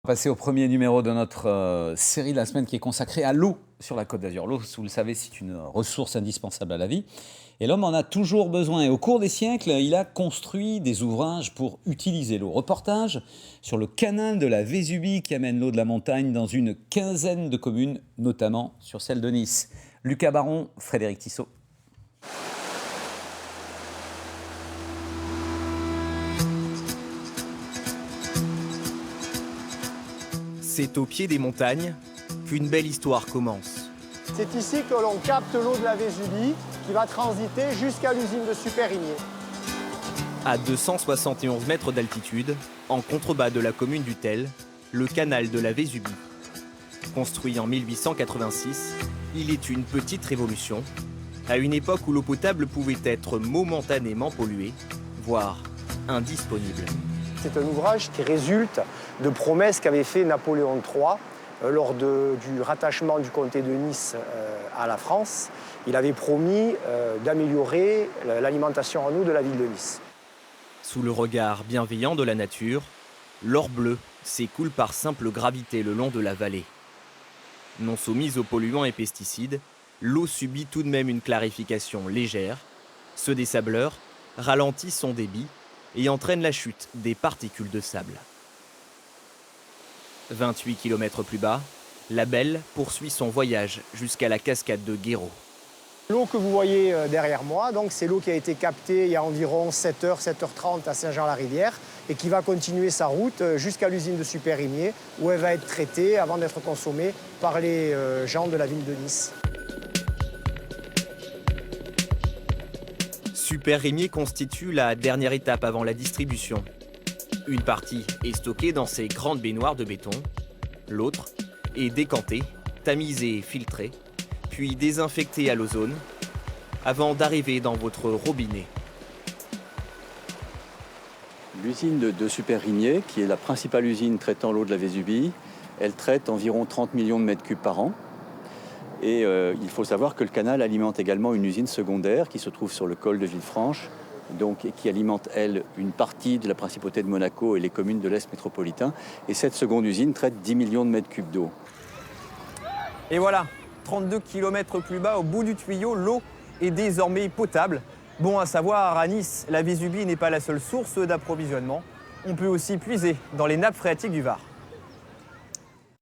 Passer au premier numéro de notre série de la semaine qui est consacrée à l'eau sur la Côte d'Azur. L'eau, vous le savez, c'est une ressource indispensable à la vie. Et l'homme en a toujours besoin. Et au cours des siècles, il a construit des ouvrages pour utiliser l'eau. Reportage sur le canal de la Vésubie qui amène l'eau de la montagne dans une quinzaine de communes, notamment sur celle de Nice. Lucas Baron, Frédéric Tissot. C'est au pied des montagnes qu'une belle histoire commence. C'est ici que l'on capte l'eau de la Vésubie qui va transiter jusqu'à l'usine de Superigné. À 271 mètres d'altitude, en contrebas de la commune d'Utel, le canal de la Vésubie. Construit en 1886, il est une petite révolution, à une époque où l'eau potable pouvait être momentanément polluée, voire indisponible. C'est un ouvrage qui résulte de promesses qu'avait fait Napoléon III lors du rattachement du comté de Nice à la France. Il avait promis d'améliorer l'alimentation en eau de la ville de Nice. Sous le regard bienveillant de la nature, l'or bleu s'écoule par simple gravité le long de la vallée. Non soumise aux polluants et pesticides, l'eau subit tout de même une clarification légère. Ceux des sableurs ralentissent son débit et entraînent la chute des particules de sable. 28 km plus bas, la Belle poursuit son voyage jusqu'à la cascade de Guéraud. L'eau que vous voyez derrière moi, c'est l'eau qui a été captée il y a environ 7h, 7h30 à Saint-Jean-la-Rivière et qui va continuer sa route jusqu'à l'usine de Superigné où elle va être traitée avant d'être consommée par les gens de la ville de Nice. Superigné constitue la dernière étape avant la distribution. Une partie est stockée dans ces grandes baignoires de béton, l'autre est décantée, tamisée et filtrée, puis désinfectée à l'ozone, avant d'arriver dans votre robinet. L'usine de Superigné, qui est la principale usine traitant l'eau de la Vésubie, elle traite environ 30 millions de mètres cubes par an. Et il faut savoir que le canal alimente également une usine secondaire qui se trouve sur le col de Villefranche, et qui alimente, elle, une partie de la principauté de Monaco et les communes de l'Est métropolitain. Et cette seconde usine traite 10 millions de mètres cubes d'eau. Et voilà, 32 km plus bas, au bout du tuyau, l'eau est désormais potable. Bon à savoir, à Nice, la Vésubie n'est pas la seule source d'approvisionnement. On peut aussi puiser dans les nappes phréatiques du Var.